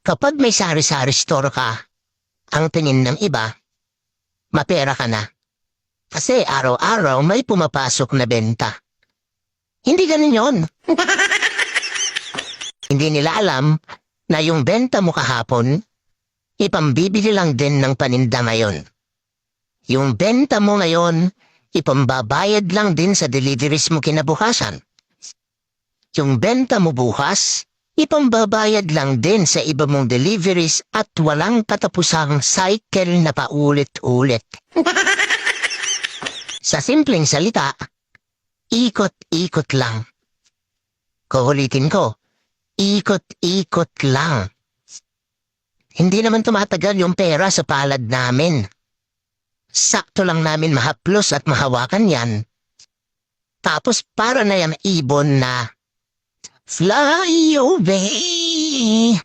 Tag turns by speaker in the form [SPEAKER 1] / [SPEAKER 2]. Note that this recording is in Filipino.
[SPEAKER 1] Kapag may sari-sari store ka, ang tingin ng iba, mapera ka na. Kasi araw-araw may pumapasok na benta. Hindi ganun yon. Hindi nila alam na yung benta mo kahapon, ipambibili lang din ng paninda ngayon. Yung benta mo ngayon, ipambabayad lang din sa deliveries mo kinabukasan. Yung benta mo bukas, ipambabayad lang din sa iba mong deliveries at walang katapusang cycle na paulit-ulit. Sa simpleng salita, ikot-ikot lang. Kuulitin ko, ikot-ikot lang. Hindi naman tumatagal yung pera sa palad namin. Sakto lang namin mahaplos at mahawakan yan. Tapos para na yan ibon na fly away.